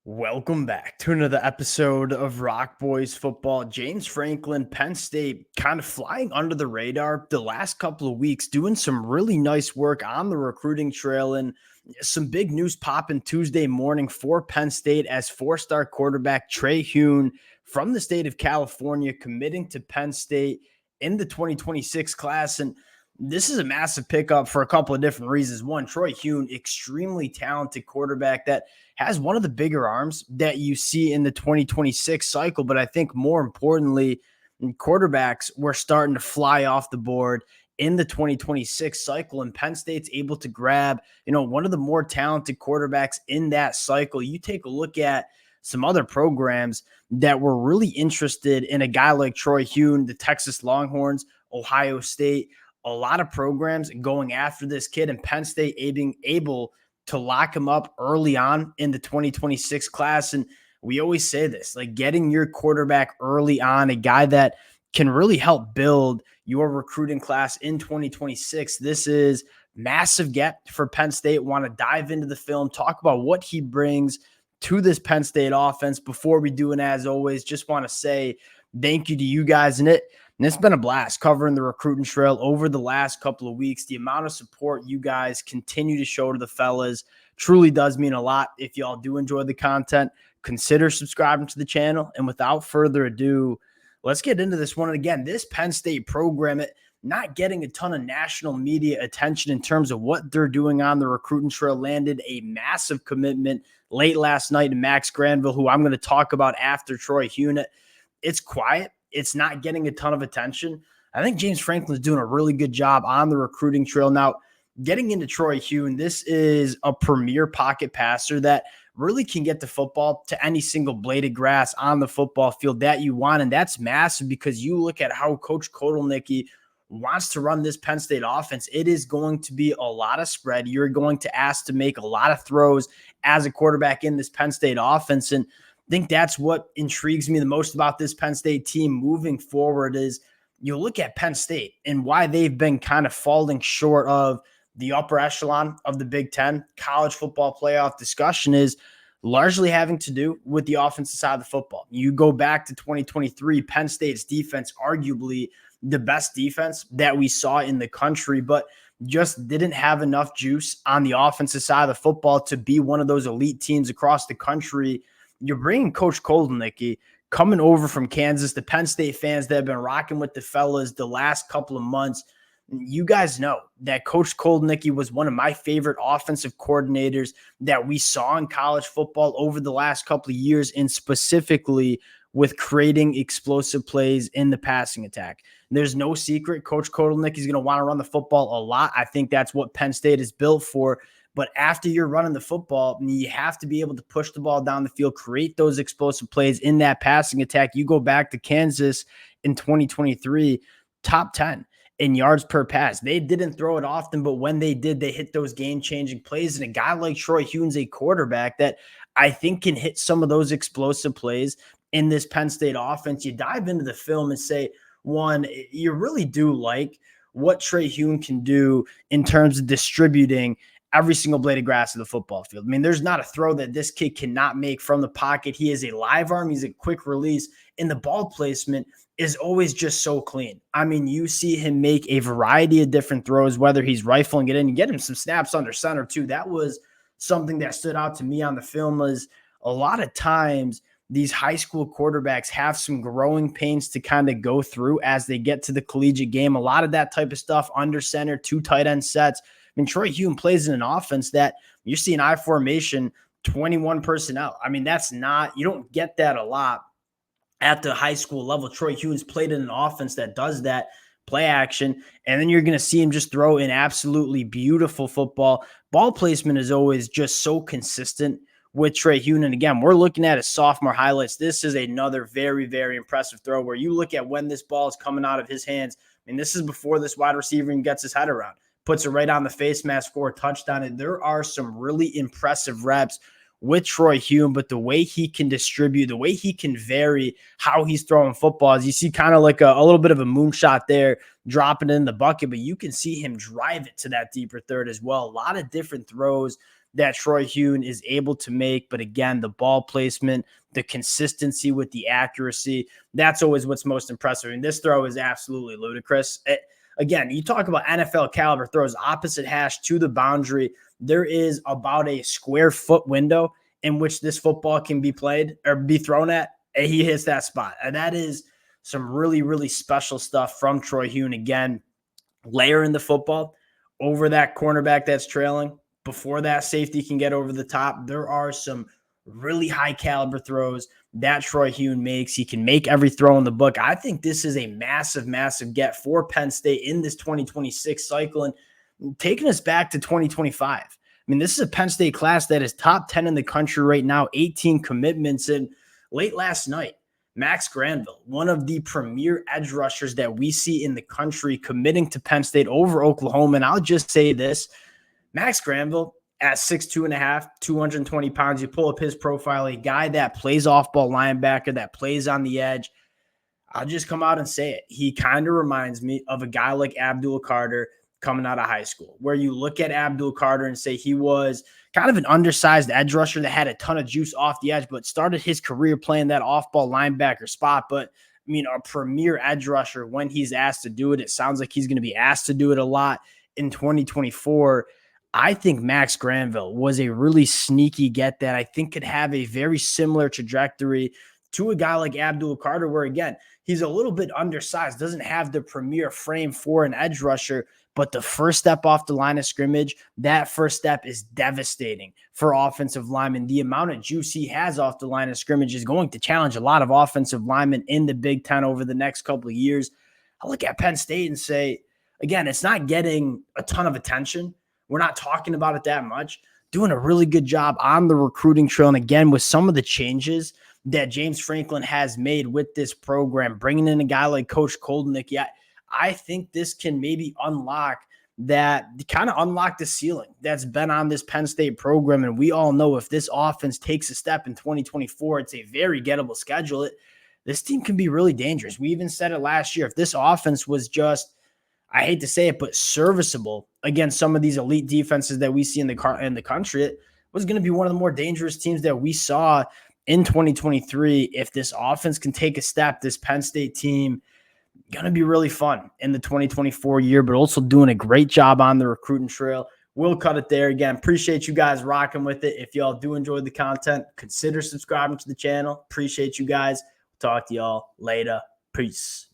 Welcome back to another episode of Rock Boys Football. James Franklin, Penn State, kind of flying under the radar the last couple of weeks, doing some really nice work on the recruiting trail, and some big news popping Tuesday morning for Penn State as four-star quarterback Troy Huhn from the state of California committing to Penn State in the 2026 class. And this is a massive pickup for a couple of different reasons. One, Troy Huhn, extremely talented quarterback that has one of the bigger arms that you see in the 2026 cycle. But I think more importantly, quarterbacks were starting to fly off the board in the 2026 cycle, and Penn State's able to grab, one of the more talented quarterbacks in that cycle. You take a look at some other programs that were really interested in a guy like Troy Huhn, the Texas Longhorns, Ohio State, a lot of programs going after this kid, and Penn State being able to lock him up early on in the 2026 class. And we always say this, like getting your quarterback early on, a guy that can really help build your recruiting class in 2026. This is massive get for Penn State. Want to dive into the film, talk about what he brings to this Penn State offense. Before we do, and as always, just want to say thank you to you guys in it. And it's been a blast covering the recruiting trail over the last couple of weeks. The amount of support you guys continue to show to the fellas truly does mean a lot. If y'all do enjoy the content, consider subscribing to the channel. And without further ado, let's get into this one. And again, this Penn State program, not getting a ton of national media attention in terms of what they're doing on the recruiting trail, landed a massive commitment late last night to Max Granville, who I'm going to talk about after Troy Huhn. It's quiet. It's not getting a ton of attention. I think James Franklin's doing a really good job on the recruiting trail. Now, getting into Troy Huhn, this is a premier pocket passer that really can get the football to any single blade of grass on the football field that you want. And that's massive because you look at how Coach Kotelnicki wants to run this Penn State offense. It is going to be a lot of spread. You're going to ask to make a lot of throws as a quarterback in this Penn State offense. And I think that's what intrigues me the most about this Penn State team moving forward is you look at Penn State and why they've been kind of falling short of the upper echelon of the Big Ten college football playoff discussion is largely having to do with the offensive side of the football. You go back to 2023, Penn State's defense, arguably the best defense that we saw in the country, but just didn't have enough juice on the offensive side of the football to be one of those elite teams across the country. You're bringing Coach Kotelnicki coming over from Kansas. The Penn State fans that have been rocking with the fellas the last couple of months, you guys know that Coach Kotelnicki was one of my favorite offensive coordinators that we saw in college football over the last couple of years, and specifically with creating explosive plays in the passing attack. There's no secret Coach Kotelnicki is going to want to run the football a lot. I think that's what Penn State is built for. But after you're running the football, you have to be able to push the ball down the field, create those explosive plays in that passing attack. You go back to Kansas in 2023, top 10 in yards per pass. They didn't throw it often, but when they did, they hit those game-changing plays. And a guy like Troy Huhn's a quarterback that I think can hit some of those explosive plays in this Penn State offense. You dive into the film and say, one, you really do like what Troy Huhn can do in terms of distributing every single blade of grass of the football field. I mean, there's not a throw that this kid cannot make from the pocket. He is a live arm. He's a quick release, and the ball placement is always just so clean. I mean, you see him make a variety of different throws, whether he's rifling it in. You get him some snaps under center too. That was something that stood out to me on the film. Was a lot of times these high school quarterbacks have some growing pains to kind of go through as they get to the collegiate game. A lot of that type of stuff, under center, 2 tight end sets. I mean, Troy Huhn plays in an offense that you're seeing I formation, 21 personnel. I mean, that's not, you don't get that a lot at the high school level. Troy Huhn's played in an offense that does that, play action, and then you're going to see him just throw in absolutely beautiful football. Ball placement is always just so consistent with Troy Huhn. And again, we're looking at his sophomore highlights. This is another very, very impressive throw where you look at when this ball is coming out of his hands. I mean, this is before this wide receiver even gets his head around. Puts it right on the face mask for a touchdown. And there are some really impressive reps with Troy Huhn, but the way he can distribute, the way he can vary how he's throwing footballs, you see kind of like a little bit of a moonshot there, dropping it in the bucket, but you can see him drive it to that deeper third as well. A lot of different throws that Troy Huhn is able to make. But again, the ball placement, the consistency with the accuracy, that's always what's most impressive. And this throw is absolutely ludicrous. Again, you talk about NFL caliber throws, opposite hash to the boundary. There is about a square foot window in which this football can be played or be thrown at, and he hits that spot. And that is some really, really special stuff from Troy Huhn. Again, layering the football over that cornerback that's trailing before that safety can get over the top. There are some really high caliber throws that Troy Huhn makes. He can make every throw in the book. I think this is a massive, massive get for Penn State in this 2026 cycle and taking us back to 2025. I mean, this is a Penn State class that is top 10 in the country right now, 18 commitments. And late last night, Max Granville, one of the premier edge rushers that we see in the country, committing to Penn State over Oklahoma. And I'll just say this, Max Granville at 6'2.5", 220 pounds, you pull up his profile, a guy that plays off-ball linebacker, that plays on the edge. I'll just come out and say it. He kind of reminds me of a guy like Abdul Carter coming out of high school, where you look at Abdul Carter and say he was kind of an undersized edge rusher that had a ton of juice off the edge, but started his career playing that off-ball linebacker spot. But, I mean, a premier edge rusher, when he's asked to do it, it sounds like he's going to be asked to do it a lot in 2024. I think Max Granville was a really sneaky get that I think could have a very similar trajectory to a guy like Abdul Carter, where, again, he's a little bit undersized, doesn't have the premier frame for an edge rusher, but the first step off the line of scrimmage, that first step is devastating for offensive linemen. The amount of juice he has off the line of scrimmage is going to challenge a lot of offensive linemen in the Big Ten over the next couple of years. I look at Penn State and say, again, it's not getting a ton of attention. We're not talking about it that much. Doing a really good job on the recruiting trail. And again, with some of the changes that James Franklin has made with this program, bringing in a guy like Coach Koldenik, I think this can maybe unlock the ceiling that's been on this Penn State program. And we all know if this offense takes a step in 2024, it's a very gettable schedule. This team can be really dangerous. We even said it last year. If this offense was just, I hate to say it, but serviceable against some of these elite defenses that we see in the country, it was going to be one of the more dangerous teams that we saw in 2023. If this offense can take a step, this Penn State team going to be really fun in the 2024 year, but also doing a great job on the recruiting trail. We'll cut it there. Again, appreciate you guys rocking with it. If y'all do enjoy the content, consider subscribing to the channel. Appreciate you guys. Talk to y'all later. Peace.